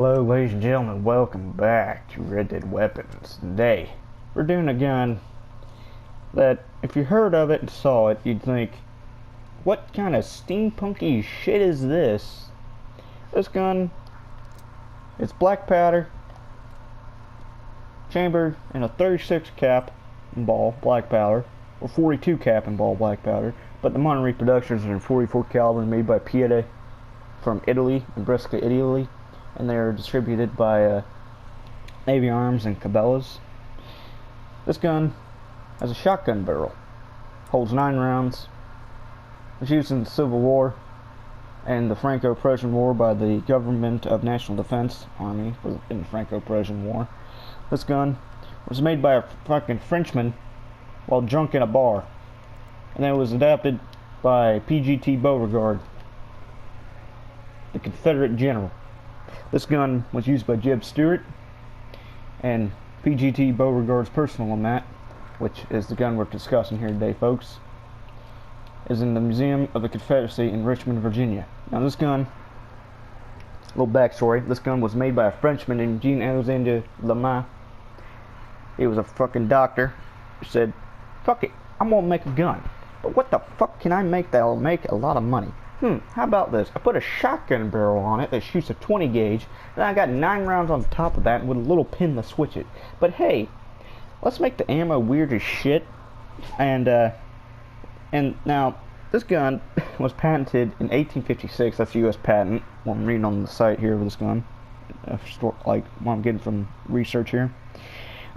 Hello ladies and gentlemen, welcome back to Red Dead Weapons. Today, we're doing a gun that, if you heard of it and saw it, you'd think, what kind of steampunky shit is this? This gun, it's black powder, chambered in a 36 cap and ball black powder, or 42 cap and ball black powder, but the modern reproductions are in 44 caliber made by Piede from Italy, in Brescia, Italy. And they're distributed by Navy Arms and Cabela's. This gun has a shotgun barrel, holds 9 rounds, was used in the Civil War and the Franco-Prussian War by the Government of National Defense Army in the Franco-Prussian War. This gun was made by a fucking Frenchman while drunk in a bar, and then it was adapted by P.G.T. Beauregard, the Confederate general. This gun was used by Jeb Stuart and P.G.T. Beauregard's personal LeMat, which is the gun we're discussing here today, folks, is in the Museum of the Confederacy in Richmond, Virginia. Now this gun, a little backstory, this gun was made by a Frenchman named Jean-Alexandre LeMat. He was a fucking doctor who said, fuck it, I'm gonna make a gun. But what the fuck can I make that'll make a lot of money? How about this? I put a shotgun barrel on it that shoots a 20 gauge, and I got 9 rounds on top of that with a little pin to switch it. But hey, let's make the ammo weird as shit. And now, this gun was patented in 1856. That's a U.S. patent. Well, I'm reading on the site here of this gun, like what I'm getting from research here.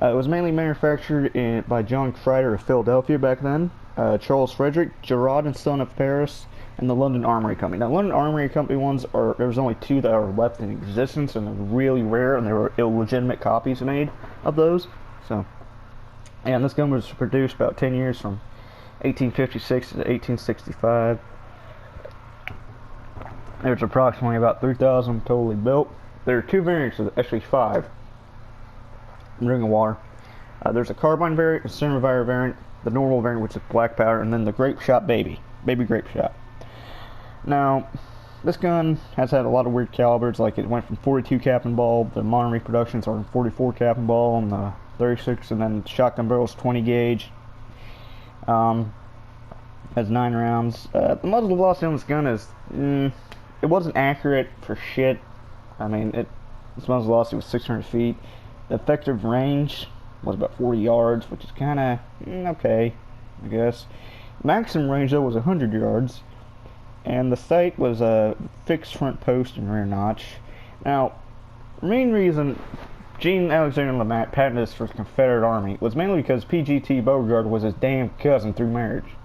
It was mainly manufactured by John Crider of Philadelphia back then, Charles Frederick, Gerard and Son of Paris, and the London Armory Company. Now, London Armory Company ones there's only 2 that are left in existence, and they're really rare, and there were illegitimate copies made of those. So, and this gun was produced about 10 years from 1856 to 1865. There's approximately about 3,000 totally built. There are 2 variants, actually 5. Ring of water. There's a carbine variant, a centerfire variant, the normal variant, which is black powder, and then the grape shot baby grape shot. Now, this gun has had a lot of weird calibers, like it went from 42 cap and ball, the modern reproductions are in 44 cap and ball, and the 36, and then the shotgun barrel's 20 gauge. Has 9 rounds. The muzzle velocity on this gun is, it wasn't accurate for shit. I mean, this muzzle velocity was 600 feet. The effective range was about 40 yards, which is kind of okay, I guess. Maximum range though was 100 yards, and the sight was a fixed front post and rear notch. Now, the main reason Jean-Alexandre LeMat patented this for the Confederate Army was mainly because P.G.T. Beauregard was his damn cousin through marriage.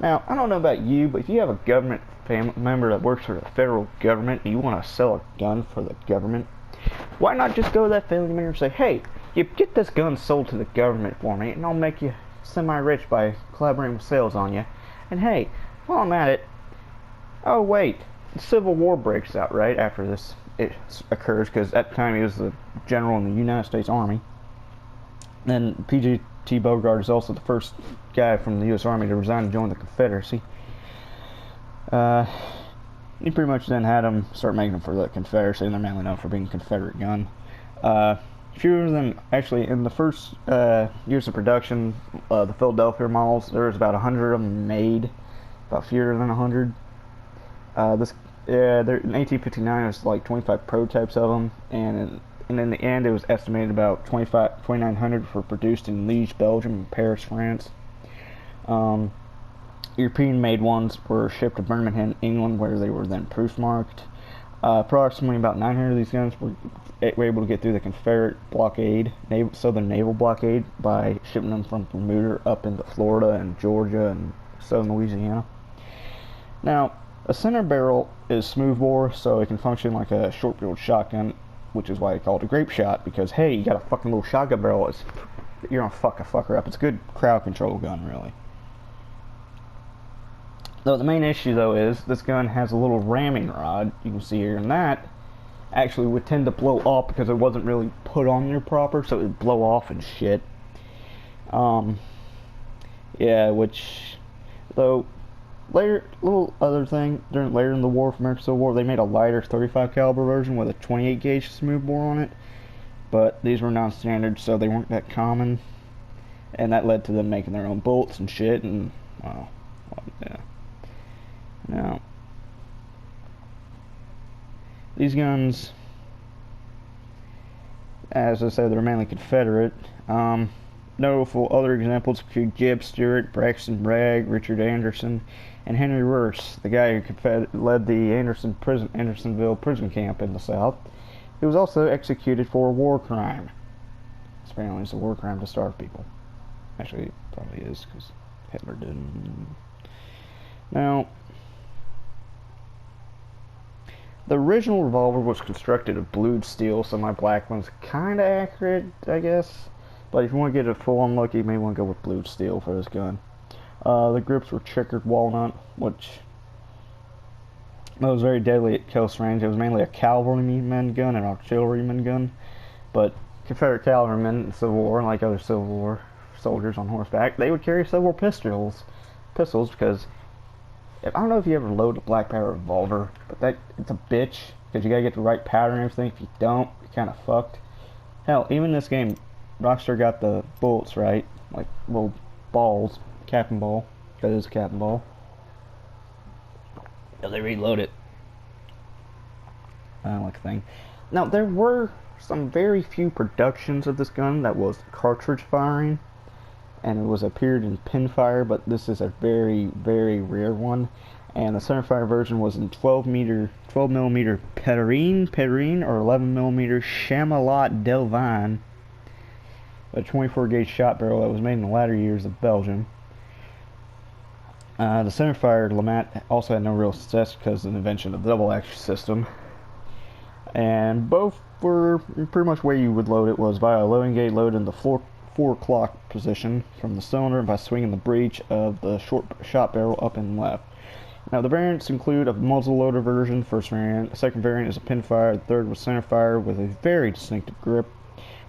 Now, I don't know about you, but if you have a government family member that works for the federal government and you want to sell a gun for the government, why not just go to that family member and say, hey, you get this gun sold to the government for me, and I'll make you semi-rich by collaborating with sales on you. And hey, while I'm at it, oh wait, the Civil War breaks out right after this occurs, because at the time he was the general in the United States Army. Then P.G.T. Beauregard is also the first guy from the U.S. Army to resign and join the Confederacy. He pretty much then had them start making them for the Confederacy, and they're mainly known for being a Confederate gun. Few of them, actually, in the first years of production, the Philadelphia models, there was about 100 of them made, about fewer than 100. In 1859, it was like 25 prototypes of them, and in the end, it was estimated about 2,900 were produced in Liège, Belgium, and Paris, France. European-made ones were shipped to Birmingham, England, where they were then proof-marked. Approximately about 900 of these guns were able to get through the Confederate blockade, Southern Naval blockade, by shipping them from Bermuda up into Florida and Georgia and Southern Louisiana. Now, a center barrel is smoothbore, so it can function like a short-barreled shotgun, which is why they call it a grape shot, because hey, you got a fucking little shotgun barrel, you're gonna fuck a fucker up. It's a good crowd control gun, really. Though the main issue though is this gun has a little ramming rod, you can see here, and that actually would tend to blow off because it wasn't really put on there proper, so it would blow off and shit. Yeah, which, though, Later, little other thing, later in the war, for American Civil War, they made a lighter 35 caliber version with a 28 gauge smooth bore on it, but these were non-standard, so they weren't that common, and that led to them making their own bolts and shit, and, well, yeah. Now, these guns, as I said, they're mainly Confederate. Notable other examples include Jeb Stuart, Braxton Bragg, Richard Anderson, and Henry Rourke, the guy who led the Andersonville prison camp in the South. He was also executed for a war crime. Apparently, it's a war crime to starve people. Actually, it probably is, because Hitler didn't. Now, the original revolver was constructed of blued steel, so my black one's kind of accurate, I guess. But if you want to get a full-on look, you may want to go with blued steel for this gun. The grips were checkered walnut, which was very deadly at close range. It was mainly a cavalryman gun and artilleryman gun, but Confederate cavalrymen in the Civil War, like other Civil War soldiers on horseback, they would carry several pistols because I don't know if you ever load a black powder revolver, but it's a bitch, because you gotta get the right powder and everything. If you don't, you're kind of fucked. Hell, even in this game, Rockstar got the bullets right, like little balls, cap and ball. That is a cap and ball. Yeah, they reload it. I don't like a thing. Now, there were some very few productions of this gun that was cartridge firing, and it was appeared in pinfire, but this is a very, very rare one. And the centerfire version was in 12 millimeter Perrine, or 11 millimeter Chamelot Delvin, a 24 gauge shot barrel that was made in the latter years of Belgium. The centerfire LeMat also had no real success because of the invention of the double action system, and both were pretty much where you would load it was via a loading gate load in the 4 o'clock position from the cylinder by swinging the breech of the short shot barrel up and left. Now, the variants include a muzzle loader version, first variant. The second variant is a pinfire. The third was centerfire with a very distinctive grip.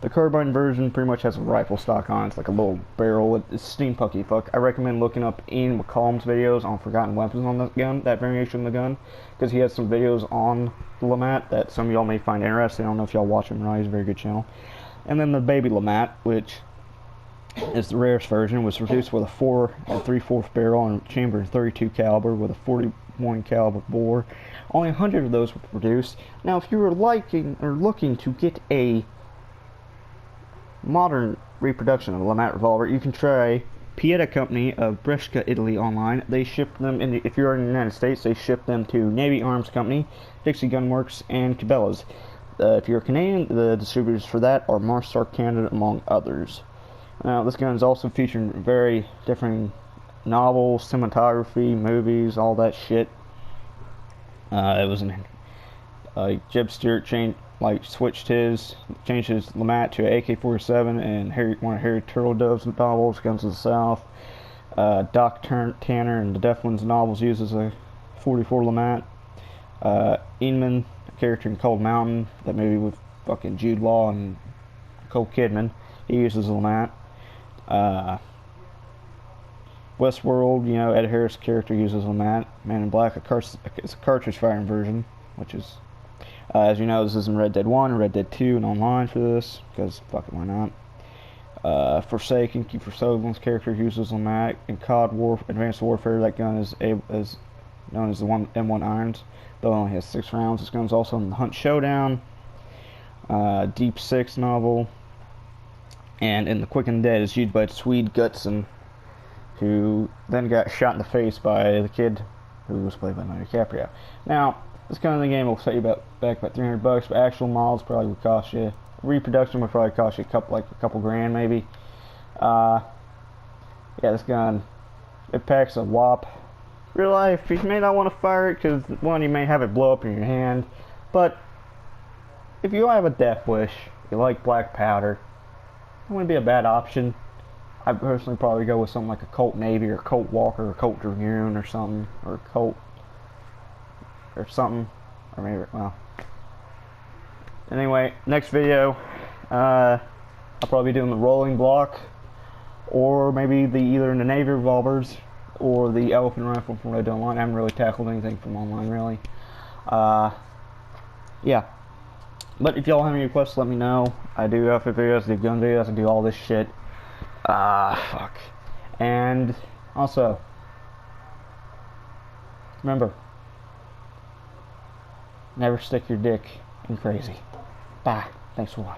The carbine version pretty much has a rifle stock on. It's like a little barrel. It's steampunky fuck. I recommend looking up Ian McCallum's videos on Forgotten Weapons on this gun, that variation of the gun, because he has some videos on the LeMat that some of y'all may find interesting. I don't know if y'all watch him or not. He's a very good channel. And then the baby LeMat, which is the rarest version, was produced with a 4 3/4 barrel and chamber 32 caliber with a 41 caliber bore. Only 100 of those were produced. Now, if you were looking to get a modern reproduction of a LeMat revolver, you can try Pieta Company of Brescia, Italy online. They ship them if you're in the United States, they ship them to Navy Arms Company, Dixie Gun Works, and Cabela's. If you're Canadian, the distributors for that are Marstar Canada, among others. Now, this gun is also featured in very different novels, cinematography, movies, all that shit. It was in Jeb Stuart changed his LeMat to an AK-47 and one of Harry Turtledove's novels, Guns of the South. Doc Tanner in the Deaf Ones novels uses a 44 LeMat. Inman, a character in Cold Mountain, that movie with fucking Jude Law and Nicole Kidman, he uses a LeMat. Westworld, Ed Harris' character uses LeMat. Man in Black, it's a cartridge firing version, which is, as you know, this is in Red Dead 1, Red Dead 2, and online for this, because fuck it, why not? Forsaken, Kiefer Sutherland's character uses LeMat. In COD Advanced Warfare, that gun is known as the M1 Irons, though it only has 6 rounds. This gun's also in the Hunt Showdown, Deep Six novel, and in The Quick and Dead is used by Swede Gutson, who then got shot in the face by the kid who was played by Leonardo DiCaprio. Now, this kind of game will set you back about $300, but actual models probably would cost you, reproduction would probably cost you a couple grand maybe. Yeah, this gun, it packs a whop. Real life, you may not want to fire it because, one, you may have it blow up in your hand, but if you have a death wish, you like black powder, it wouldn't be a bad option. I'd personally probably go with something like a Colt Navy or Colt Walker or Colt Dragoon or something, or Colt or something, or maybe, well, anyway, next video, I'll probably be doing the rolling block, or maybe either in the Navy revolvers, or the elephant rifle from Red Dead Online. I haven't really tackled anything from online, really. Yeah. But if y'all have any requests, let me know. I do outfit videos, I do gun videos, I do all this shit. Fuck. And also, remember, never stick your dick in crazy. Bye. Thanks for watching.